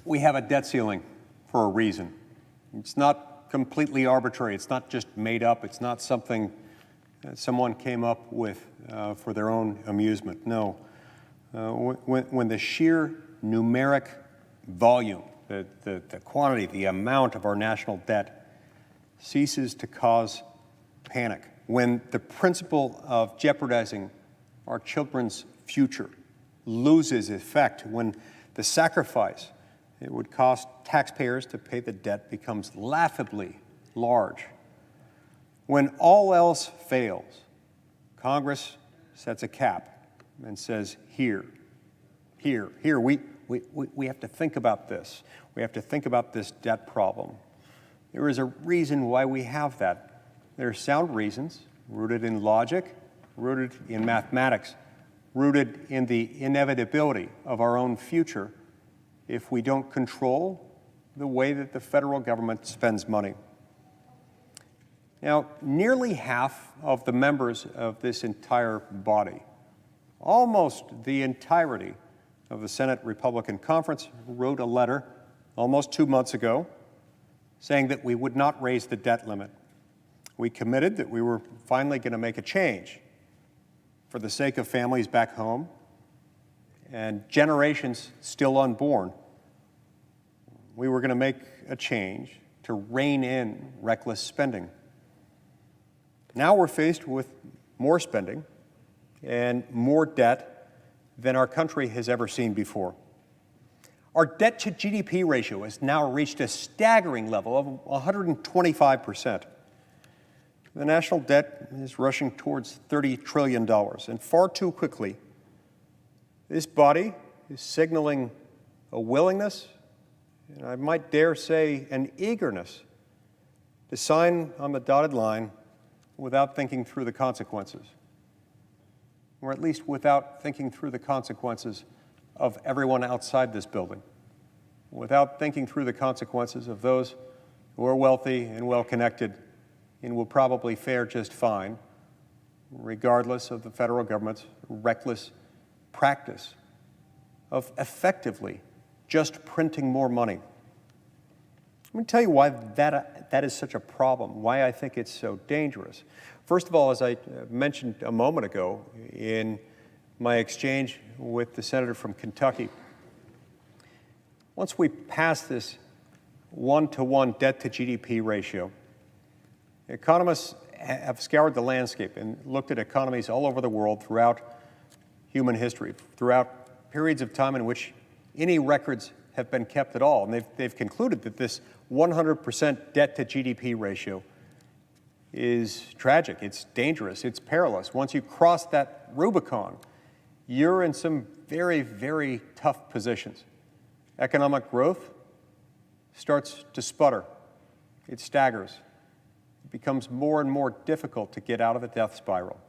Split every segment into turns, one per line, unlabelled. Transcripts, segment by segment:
We have a debt ceiling for a reason. It's not completely arbitrary. It's not just made up. It's not something that someone came up with for their own amusement. No. When the sheer numeric volume, the quantity, the amount of our national debt ceases to cause panic, when the principle of jeopardizing our children's future loses effect, when the sacrifice it would cost taxpayers to pay the debt becomes laughably large, when all else fails, Congress sets a cap and says, here, we have to think about this. We have to think about this debt problem. There is a reason why we have that. There are sound reasons, rooted in logic, rooted in mathematics, rooted in the inevitability of our own future if we don't control the way that the federal government spends money. Now, nearly half of the members of this entire body, almost the entirety of the Senate Republican Conference, wrote a letter almost 2 months ago saying that we would not raise the debt limit. We committed that we were finally going to make a change for the sake of families back home and generations still unborn. We were going to make a change to rein in reckless spending. Now we're faced with more spending and more debt than our country has ever seen before. Our debt to GDP ratio has now reached a staggering level of 125%. The national debt is rushing towards $30 trillion, and far too quickly, this body is signaling a willingness, and I might dare say an eagerness, to sign on the dotted line without thinking through the consequences, or at least without thinking through the consequences of everyone outside this building, without thinking through the consequences of those who are wealthy and well-connected and will probably fare just fine, regardless of the federal government's reckless practice of effectively just printing more money. Let me tell you why that is such a problem, why I think it's so dangerous. First of all, as I mentioned a moment ago in my exchange with the senator from Kentucky, once we pass this 1-to-1 debt-to-GDP ratio, economists have scoured the landscape and looked at economies all over the world throughout human history, throughout periods of time in which any records have been kept at all. And they've concluded that this 100% debt-to-GDP ratio is tragic, it's dangerous, it's perilous. Once you cross that Rubicon, you're in some very, very tough positions. Economic growth starts to sputter. It staggers. It becomes more and more difficult to get out of the death spiral.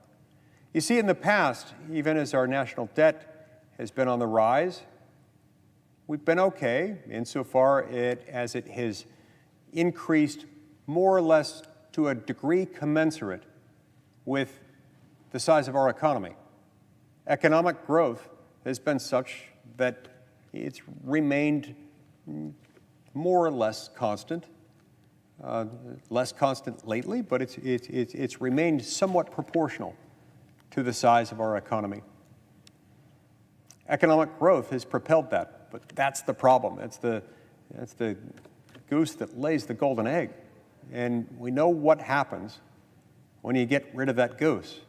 You see, in the past, even as our national debt has been on the rise, we've been okay insofar as it has increased more or less to a degree commensurate with the size of our economy. Economic growth has been such that it's remained more or less constant, less constant lately, but it's remained somewhat proportional to the size of our economy. Economic growth has propelled that, but that's the problem. That's the goose that lays the golden egg. And we know what happens when you get rid of that goose,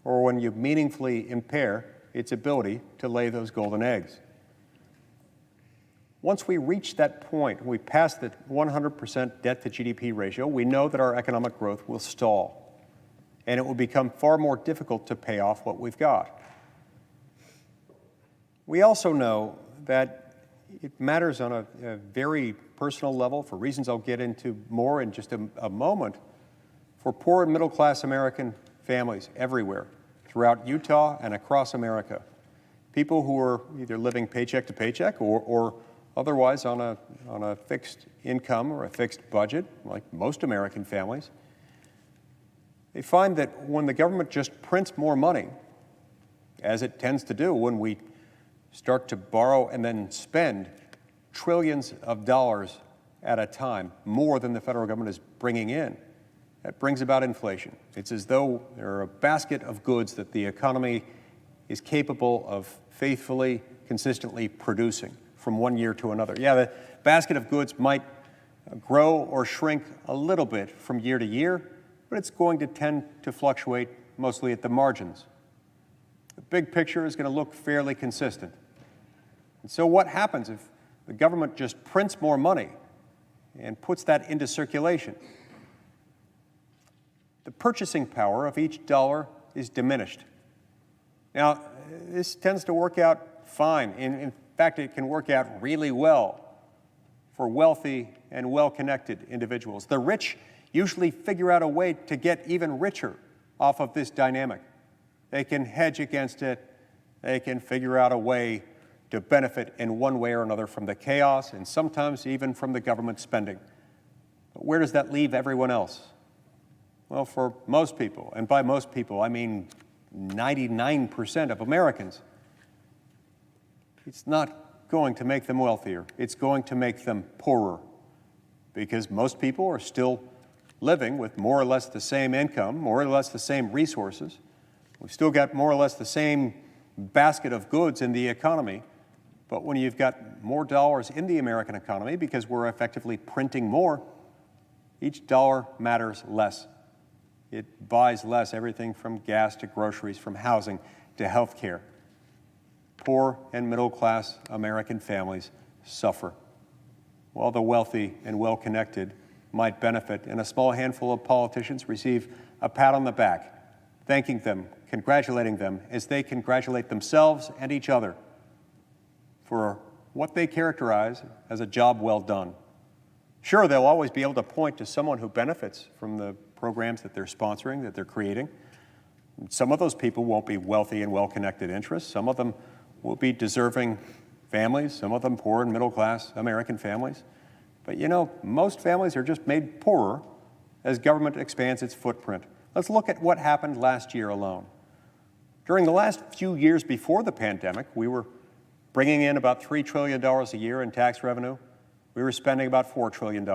or when you meaningfully impair its ability to lay those golden eggs. Once we reach that point, we pass the 100% debt-to-GDP ratio, we know that our economic growth will stall, and it will become far more difficult to pay off what we've got. We also know that it matters on a very personal level, for reasons I'll get into more in just a moment, for poor and middle-class American families everywhere, throughout Utah and across America. People who are either living paycheck to paycheck or otherwise on a fixed income or a fixed budget, like most American families. They find that when the government just prints more money, as it tends to do when we start to borrow and then spend, trillions of dollars at a time, more than the federal government is bringing in. That brings about inflation. It's as though there are a basket of goods that the economy is capable of faithfully, consistently producing from one year to another. Yeah, the basket of goods might grow or shrink a little bit from year to year, but it's going to tend to fluctuate mostly at the margins. The big picture is going to look fairly consistent. And so what happens if the government just prints more money and puts that into circulation? The purchasing power of each dollar is diminished. Now, this tends to work out fine. In fact, it can work out really well for wealthy and well-connected individuals. The rich usually figure out a way to get even richer off of this dynamic. They can hedge against it. They can figure out a way to benefit in one way or another from the chaos and sometimes even from the government spending. But where does that leave everyone else? Well, for most people, and by most people, I mean 99% of Americans, it's not going to make them wealthier. It's going to make them poorer, because most people are still living with more or less the same income, more or less the same resources. We've still got more or less the same basket of goods in the economy, but when you've got more dollars in the American economy because we're effectively printing more, each dollar matters less. It buys less, everything from gas to groceries, from housing to health care. Poor and middle-class American families suffer, while the wealthy and well-connected might benefit, and a small handful of politicians receive a pat on the back, thanking them, congratulating them as they congratulate themselves and each other for what they characterize as a job well done. Sure, they'll always be able to point to someone who benefits from the programs that they're sponsoring, that they're creating. Some of those people won't be wealthy and well-connected interests. Some of them will be deserving families, some of them poor and middle-class American families. But you know, most families are just made poorer as government expands its footprint. Let's look at what happened last year alone. During the last few years before the pandemic, we were bringing in about $3 trillion a year in tax revenue. We were spending about $4 trillion.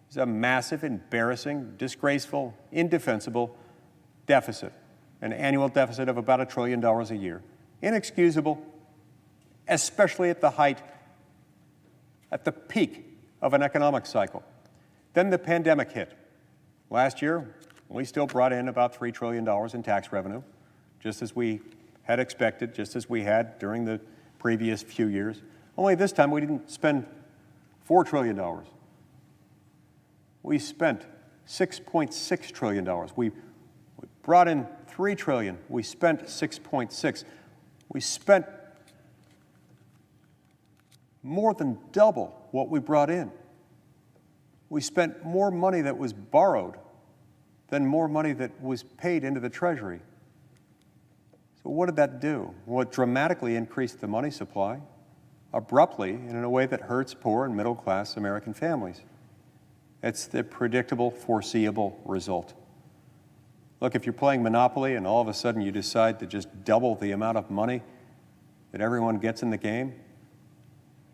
It's a massive, embarrassing, disgraceful, indefensible deficit, an annual deficit of about $1 trillion a year. Inexcusable, especially at the height, at the peak of an economic cycle. Then the pandemic hit. Last year, we still brought in about $3 trillion in tax revenue, just as we had expected, just as we had during the previous few years. Only this time we didn't spend $4 trillion. We spent $6.6 trillion. We brought in $3 trillion. We spent $6.6. We spent more than double what we brought in. We spent more money that was borrowed than more money that was paid into the Treasury. So what did that do? Well, it dramatically increased the money supply, abruptly and in a way that hurts poor and middle-class American families. It's the predictable, foreseeable result. Look, if you're playing Monopoly and all of a sudden you decide to just double the amount of money that everyone gets in the game,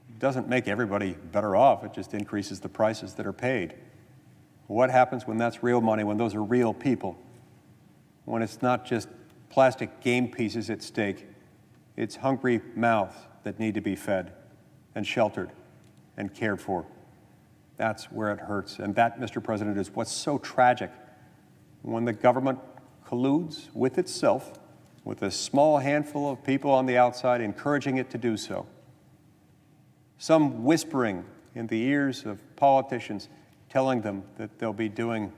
it doesn't make everybody better off. It just increases the prices that are paid. What happens when that's real money, when those are real people? When it's not just plastic game pieces at stake, it's hungry mouths that need to be fed and sheltered and cared for. That's where it hurts. And that, Mr. President, is what's so tragic. When the government colludes with itself, with a small handful of people on the outside encouraging it to do so. Some whispering in the ears of politicians, telling them that they'll be doing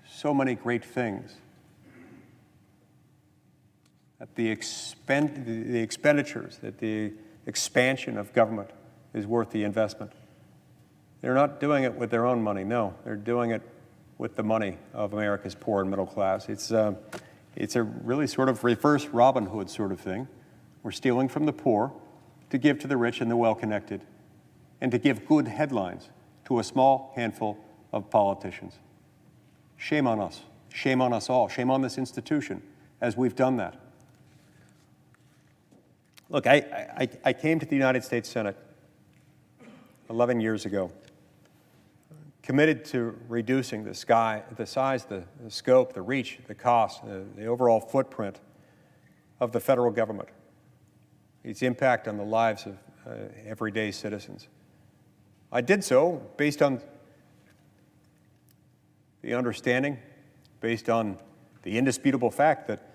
so many great things. That the expenditures, that the expansion of government is worth the investment. They're not doing it with their own money, no. They're doing it with the money of America's poor and middle class. It's a really sort of reverse Robin Hood sort of thing. We're stealing from the poor to give to the rich and the well-connected, and to give good headlines to a small handful of politicians. Shame on us. Shame on us all. Shame on this institution as we've done that. Look, I came to the United States Senate 11 years ago, committed to reducing the size, the scope, the reach, the cost, the overall footprint of the federal government, its impact on the lives of everyday citizens. I did so based on the understanding, based on the indisputable fact that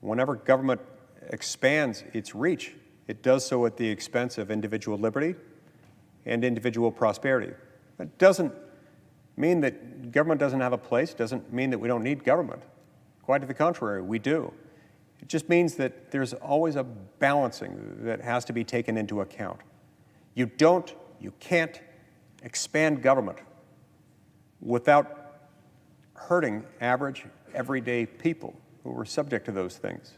whenever government expands its reach, it does so at the expense of individual liberty and individual prosperity. That doesn't mean that government doesn't have a place, doesn't mean that we don't need government. Quite to the contrary, we do. It just means that there's always a balancing that has to be taken into account. You can't expand government without hurting average, everyday people who are subject to those things.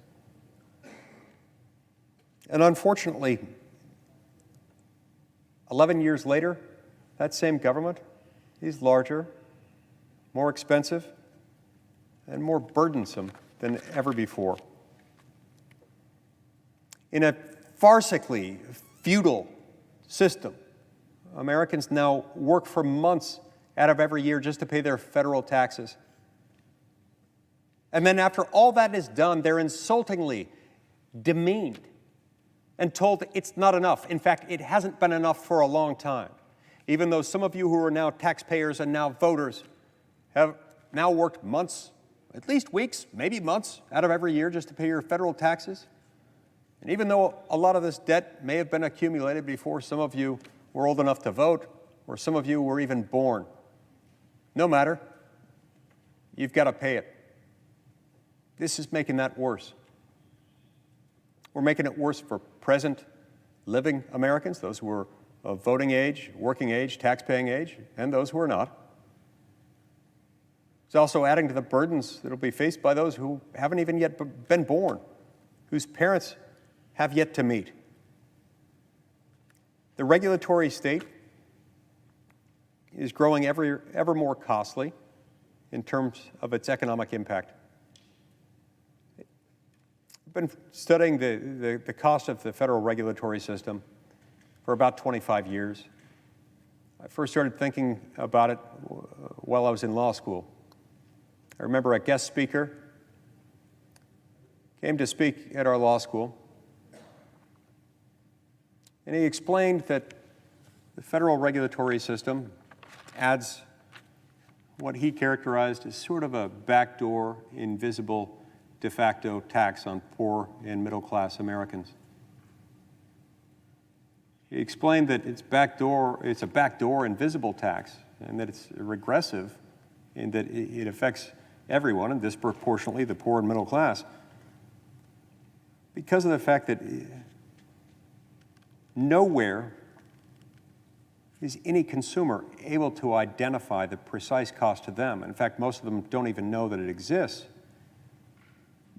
And unfortunately, 11 years later, that same government is larger, more expensive, and more burdensome than ever before. In a farcically feudal system, Americans now work for months out of every year just to pay their federal taxes. And then after all that is done, they're insultingly demeaned and told it's not enough. In fact, it hasn't been enough for a long time. Even though some of you who are now taxpayers and now voters have now worked months, at least weeks, maybe months, out of every year just to pay your federal taxes. And even though a lot of this debt may have been accumulated before some of you were old enough to vote, or some of you were even born, no matter, you've got to pay it. This is making that worse. We're making it worse for present living Americans, those who are of voting age, working age, tax-paying age, and those who are not. It's also adding to the burdens that will be faced by those who haven't even yet been born, whose parents have yet to meet. The regulatory state is growing ever more costly in terms of its economic impact. I've been studying the cost of the federal regulatory system for about 25 years. I first started thinking about it while I was in law school. I remember a guest speaker came to speak at our law school, and he explained that the federal regulatory system adds what he characterized as sort of a backdoor, invisible, de facto tax on poor and middle-class Americans. He explained that it's a backdoor, invisible tax, and that it's regressive in that it affects everyone, and disproportionately the poor and middle class, because of the fact that nowhere is any consumer able to identify the precise cost to them. In fact, most of them don't even know that it exists,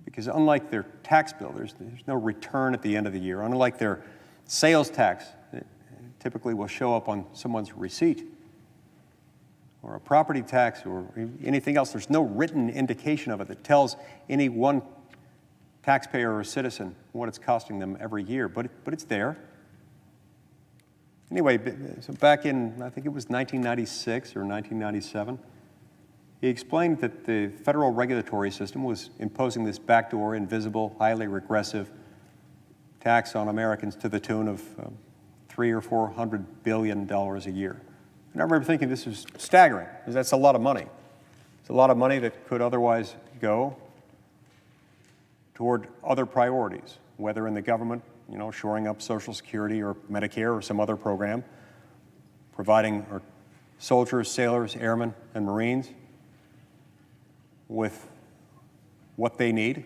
because unlike their tax bill, there's no return at the end of the year. Unlike their sales tax, it typically will show up on someone's receipt, or a property tax, or anything else. There's no written indication of it that tells any one taxpayer or citizen what it's costing them every year, but it's there. Anyway, so back in, I think it was 1996 or 1997, he explained that the federal regulatory system was imposing this backdoor, invisible, highly regressive tax on Americans to the tune of $300 or $400 billion a year. And I remember thinking this was staggering, because that's a lot of money. It's a lot of money that could otherwise go toward other priorities, whether in the government, shoring up Social Security or Medicare or some other program, providing our soldiers, sailors, airmen, and Marines with what they need,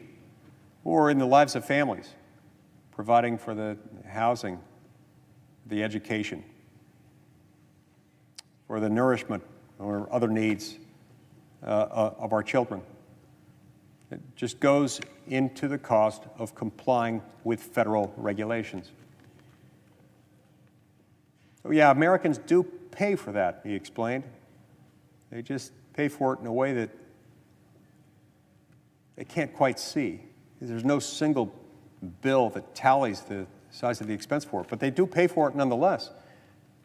or in the lives of families, providing for the housing, the education, or the nourishment or other needs of our children. It just goes into the cost of complying with federal regulations. So yeah, Americans do pay for that, he explained. They just pay for it in a way that they can't quite see. There's no single bill that tallies the size of the expense for it, but they do pay for it nonetheless.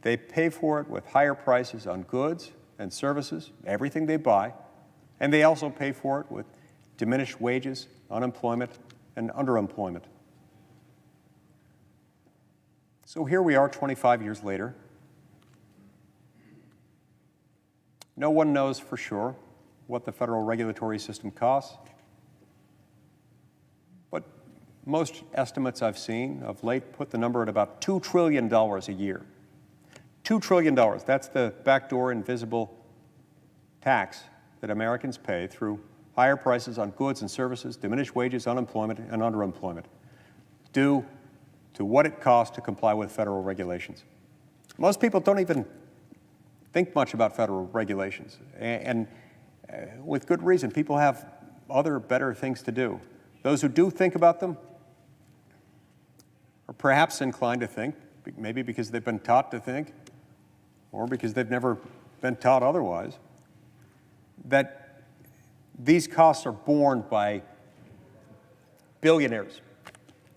They pay for it with higher prices on goods and services, everything they buy, and they also pay for it with diminished wages, unemployment, and underemployment. So here we are 25 years later. No one knows for sure what the federal regulatory system costs, but most estimates I've seen of late put the number at about $2 trillion a year. $2 trillion, that's the backdoor invisible tax that Americans pay through higher prices on goods and services, diminished wages, unemployment, and underemployment, due to what it costs to comply with federal regulations. Most people don't even think much about federal regulations, and with good reason. People have other better things to do. Those who do think about them are perhaps inclined to think, maybe because they've been taught to think, or because they've never been taught otherwise, that these costs are borne by billionaires,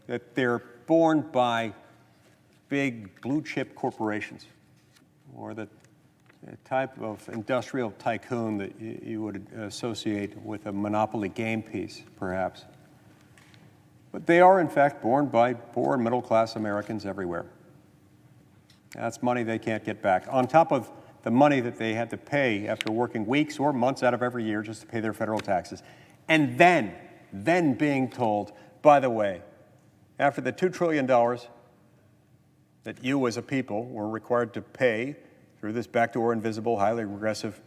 that they're borne by big blue-chip corporations, or the type of industrial tycoon that you would associate with a monopoly game piece, perhaps. But they are, in fact, borne by poor and middle-class Americans everywhere. That's money they can't get back, on top of the money that they had to pay after working weeks or months out of every year just to pay their federal taxes. And then being told, by the way, after the $2 trillion that you as a people were required to pay through this backdoor, invisible, highly regressive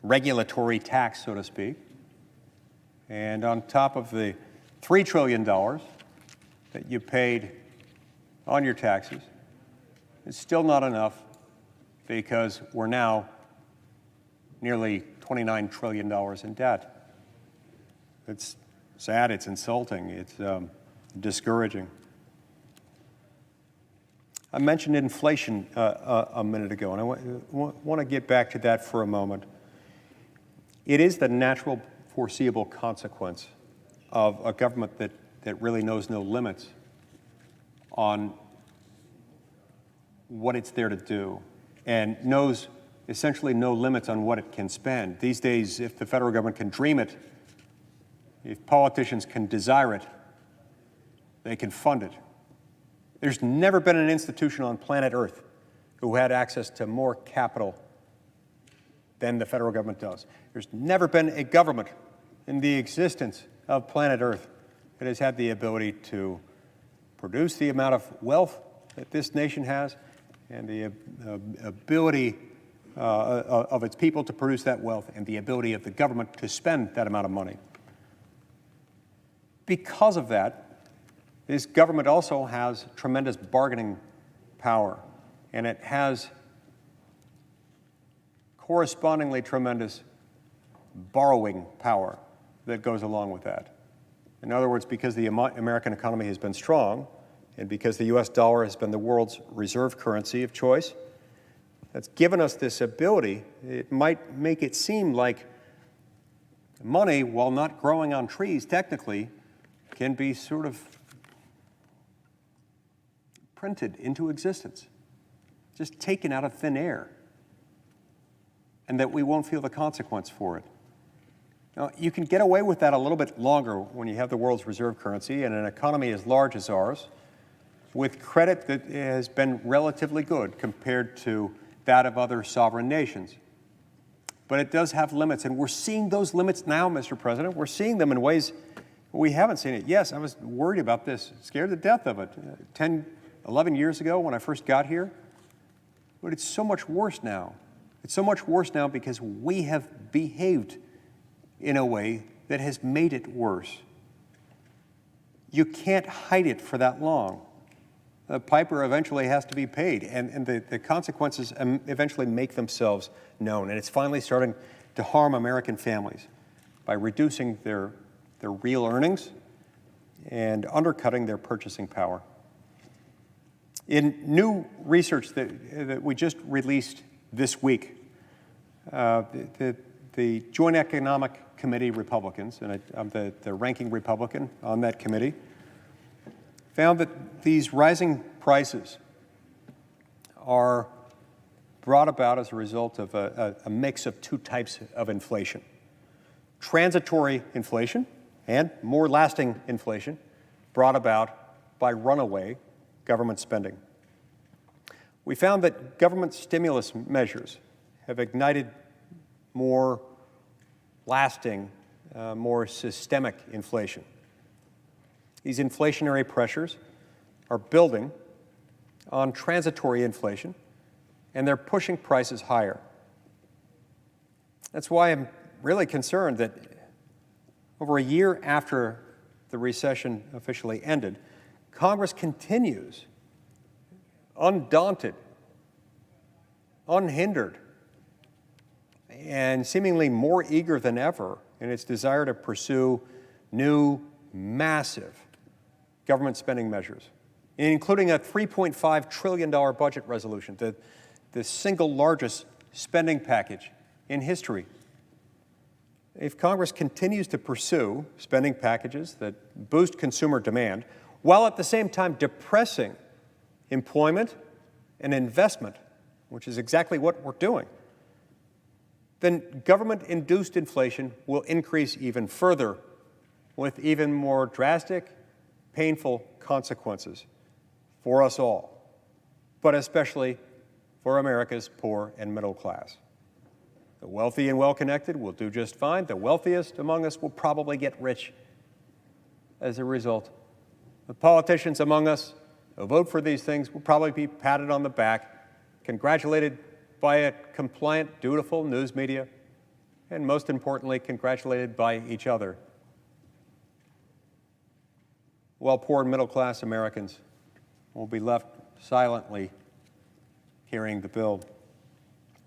regulatory tax, so to speak, and on top of the $3 trillion that you paid on your taxes, it's still not enough, because we're now nearly $29 trillion in debt. It's sad, it's insulting, it's discouraging. I mentioned inflation a minute ago, and I want to get back to that for a moment. It is the natural, foreseeable consequence of a government that really knows no limits on what it's there to do, and knows essentially no limits on what it can spend. These days, if the federal government can dream it, if politicians can desire it, they can fund it. There's never been an institution on planet Earth who had access to more capital than the federal government does. There's never been a government in the existence of planet Earth that has had the ability to produce the amount of wealth that this nation has, and the ability of its people to produce that wealth, and the ability of the government to spend that amount of money. Because of that, this government also has tremendous bargaining power, and it has correspondingly tremendous borrowing power that goes along with that. In other words, because the American economy has been strong, and because the US dollar has been the world's reserve currency of choice, that's given us this ability. It might make it seem like money, while not growing on trees technically, can be sort of printed into existence, just taken out of thin air, and that we won't feel the consequence for it. Now, you can get away with that a little bit longer when you have the world's reserve currency and an economy as large as ours, with credit that has been relatively good compared to that of other sovereign nations. But it does have limits, and we're seeing those limits now, Mr. President. We're seeing them in ways we haven't seen it. Yes, I was worried about this, scared to death of it 10, 11 years ago when I first got here, but it's so much worse now. It's so much worse now because we have behaved in a way that has made it worse. You can't hide it for that long. The piper eventually has to be paid, and the consequences eventually make themselves known. And it's finally starting to harm American families by reducing their real earnings and undercutting their purchasing power. In new research that we just released this week, the Joint Economic Committee Republicans, and I'm the ranking Republican on that committee, found that these rising prices are brought about as a result of a mix of two types of inflation. Transitory inflation and more lasting inflation brought about by runaway government spending. We found that government stimulus measures have ignited more lasting, more systemic inflation. These inflationary pressures are building on transitory inflation, and they're pushing prices higher. That's why I'm really concerned that over a year after the recession officially ended, Congress continues undaunted, unhindered, and seemingly more eager than ever in its desire to pursue new, massive government spending measures, including a $3.5 trillion budget resolution, the single largest spending package in history. If Congress continues to pursue spending packages that boost consumer demand, while at the same time depressing employment and investment, which is exactly what we're doing, then government-induced inflation will increase even further with even more drastic, painful consequences for us all, but especially for America's poor and middle class. The wealthy and well-connected will do just fine. The wealthiest among us will probably get rich as a result. The politicians among us who vote for these things will probably be patted on the back, congratulated by a compliant, dutiful news media, and most importantly, congratulated by each other. While poor and middle-class Americans will be left silently carrying the bill,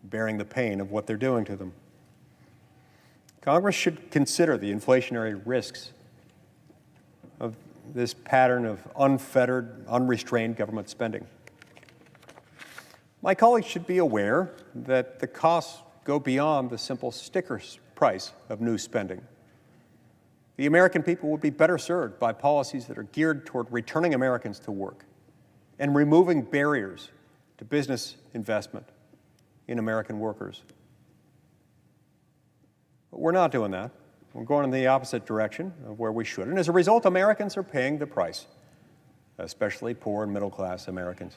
bearing the pain of what they're doing to them. Congress should consider the inflationary risks of this pattern of unfettered, unrestrained government spending. My colleagues should be aware that the costs go beyond the simple sticker price of new spending. The American people would be better served by policies that are geared toward returning Americans to work and removing barriers to business investment in American workers. But we're not doing that. We're going in the opposite direction of where we should. And as a result, Americans are paying the price, especially poor and middle-class Americans.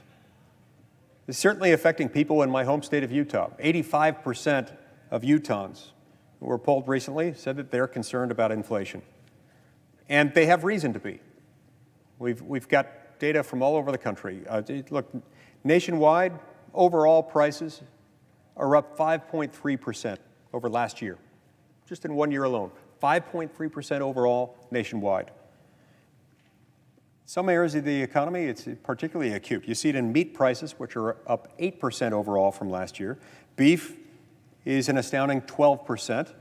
It's certainly affecting people in my home state of Utah. 85% of Utahns who were polled recently said that they're concerned about inflation. And they have reason to be. We've got data from all over the country. Look, nationwide, overall prices are up 5.3% over last year, just in 1 year alone. 5.3% overall nationwide. Some areas of the economy, it's particularly acute. You see it in meat prices, which are up 8% overall from last year. Beef is an astounding 12%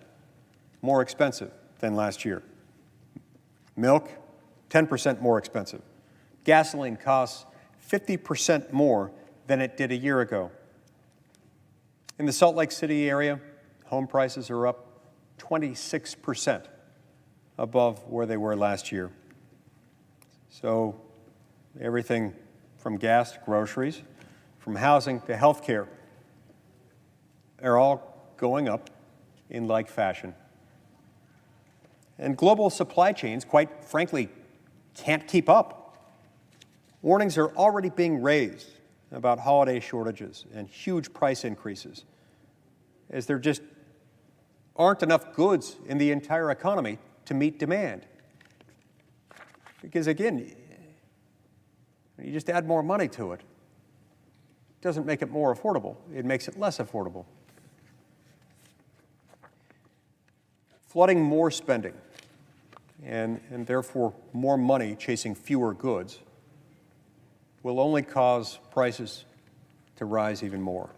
more expensive than last year. Milk, 10% more expensive. Gasoline costs 50% more than it did a year ago. In the Salt Lake City area, home prices are up 26% above where they were last year. So everything from gas to groceries, from housing to health care, are all going up in like fashion. And global supply chains, quite frankly, can't keep up. Warnings are already being raised about holiday shortages and huge price increases, as there just aren't enough goods in the entire economy to meet demand. Because again, you just add more money to it. It doesn't make it more affordable, it makes it less affordable. Flooding more spending and therefore more money chasing fewer goods will only cause prices to rise even more.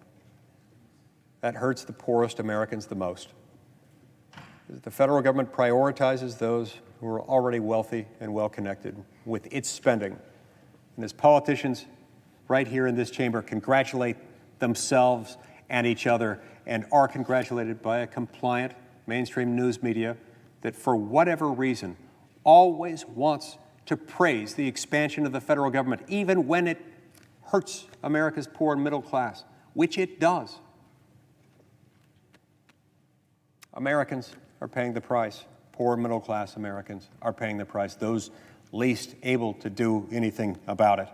That hurts the poorest Americans the most. The federal government prioritizes those who are already wealthy and well-connected with its spending. And as politicians right here in this chamber congratulate themselves and each other and are congratulated by a compliant mainstream news media that for whatever reason always wants to praise the expansion of the federal government, even when it hurts America's poor and middle class, which it does. Americans are paying the price. Poor middle class Americans are paying the price, those least able to do anything about it.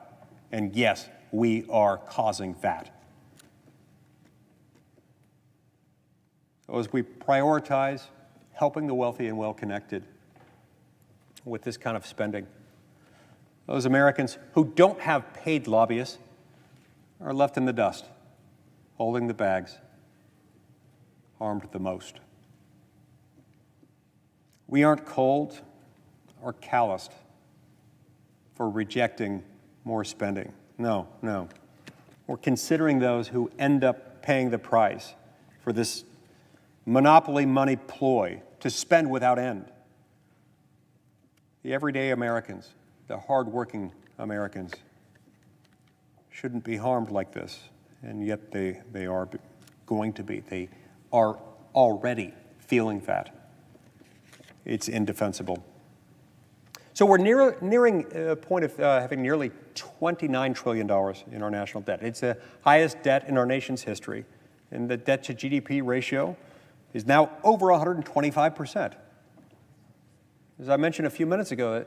And yes, we are causing that. So as we prioritize helping the wealthy and well-connected with this kind of spending, those Americans who don't have paid lobbyists are left in the dust, holding the bags, harmed the most. We aren't cold or calloused for rejecting more spending. No, no. We're considering those who end up paying the price for this monopoly money ploy to spend without end. The everyday Americans, the hardworking Americans, shouldn't be harmed like this, and yet they are going to be. They are already feeling that. It's indefensible. So we're nearing a point of having nearly $29 trillion in our national debt. It's the highest debt in our nation's history, and the debt-to-GDP ratio is now over 125%. As I mentioned a few minutes ago,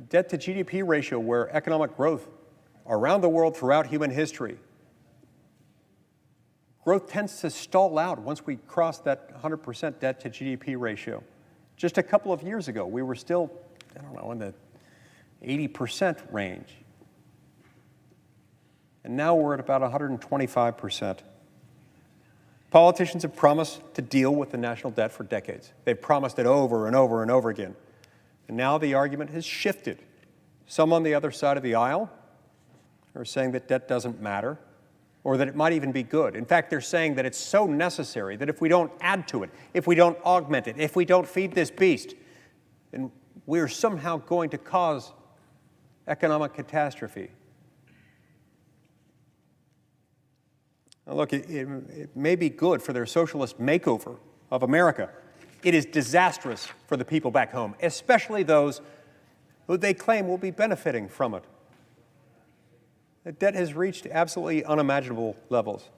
debt-to-GDP ratio, where economic growth around the world throughout human history, growth tends to stall out once we cross that 100% debt-to-GDP ratio. Just a couple of years ago, we were still, I don't know, in the 80% range. And now we're at about 125%. Politicians have promised to deal with the national debt for decades. They've promised it over and over and over again. And now the argument has shifted. Some on the other side of the aisle are saying that debt doesn't matter, or that it might even be good. In fact, they're saying that it's so necessary that if we don't add to it, if we don't augment it, if we don't feed this beast, then we're somehow going to cause economic catastrophe. Now look, it may be good for their socialist makeover of America. It is disastrous for the people back home, especially those who they claim will be benefiting from it. The debt has reached absolutely unimaginable levels.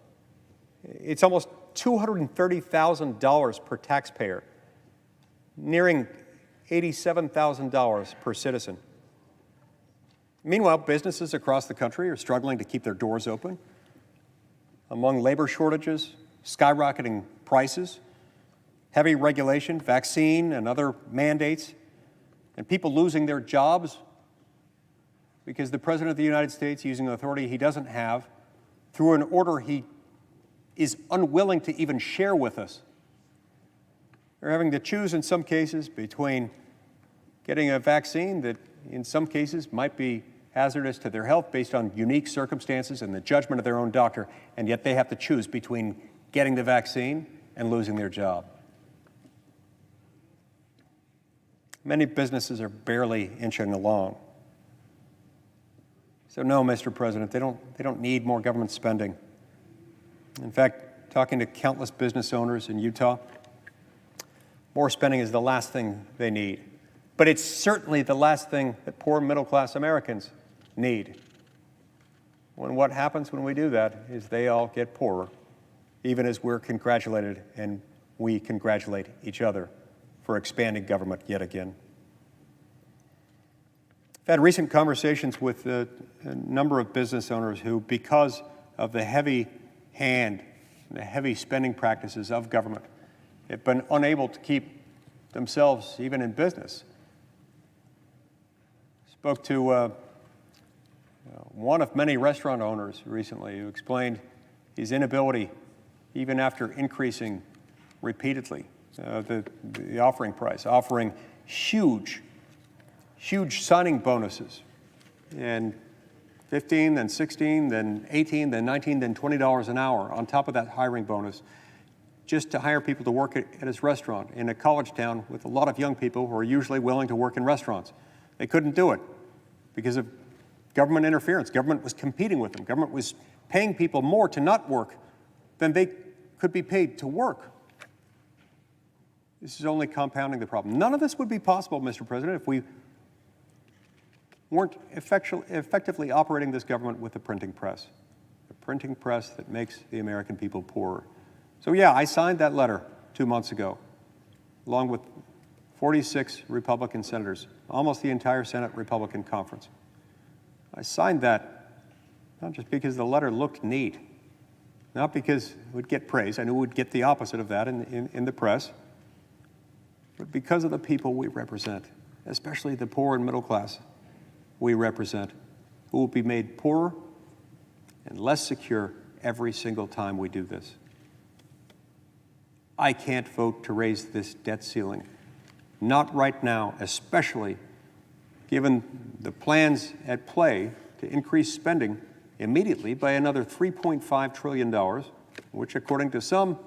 It's almost $230,000 per taxpayer, nearing $87,000 per citizen. Meanwhile, businesses across the country are struggling to keep their doors open. Among labor shortages, skyrocketing prices, heavy regulation, vaccine and other mandates, and people losing their jobs because the President of the United States, using authority he doesn't have, through an order he is unwilling to even share with us. They're having to choose in some cases between getting a vaccine that in some cases might be hazardous to their health based on unique circumstances and the judgment of their own doctor, and yet they have to choose between getting the vaccine and losing their job. Many businesses are barely inching along. So no, Mr. President, they don't need more government spending. In fact, talking to countless business owners in Utah, more spending is the last thing they need. But it's certainly the last thing that poor middle-class Americans need. When what happens when we do that is they all get poorer, even as we're congratulated and we congratulate each other for expanding government yet again. I've had recent conversations with a number of business owners who, because of the heavy hand, the heavy spending practices of government, have been unable to keep themselves even in business. Spoke to one of many restaurant owners recently who explained his inability, even after increasing repeatedly the offering price, offering huge signing bonuses, and 15, then 16, then 18, then 19, then $20 an hour on top of that hiring bonus, just to hire people to work at his restaurant in a college town with a lot of young people who are usually willing to work in restaurants. They couldn't do it because of government interference. Government was competing with them. Government was paying people more to not work than they could be paid to work. This is only compounding the problem. None of this would be possible, Mr. President, if we weren't effectively operating this government with the printing press that makes the American people poorer. So yeah, I signed that letter 2 months ago, along with 46 Republican senators, almost the entire Senate Republican conference. I signed that not just because the letter looked neat, not because it would get praise. I knew it would get the opposite of that in the press, but because of the people we represent, especially the poor and middle class we represent, who will be made poorer and less secure every single time we do this. I can't vote to raise this debt ceiling. Not right now, especially given the plans at play to increase spending immediately by another $3.5 trillion, which according to some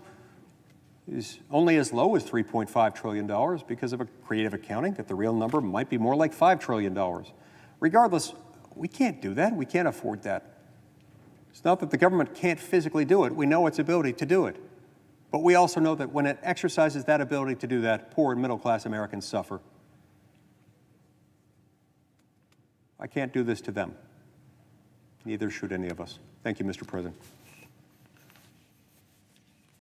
is only as low as $3.5 trillion because of a creative accounting that the real number might be more like $5 trillion. Regardless, we can't do that. We can't afford that. It's not that the government can't physically do it. We know its ability to do it. But we also know that when it exercises that ability to do that, poor and middle-class Americans suffer. I can't do this to them. Neither should any of us. Thank you, Mr. President.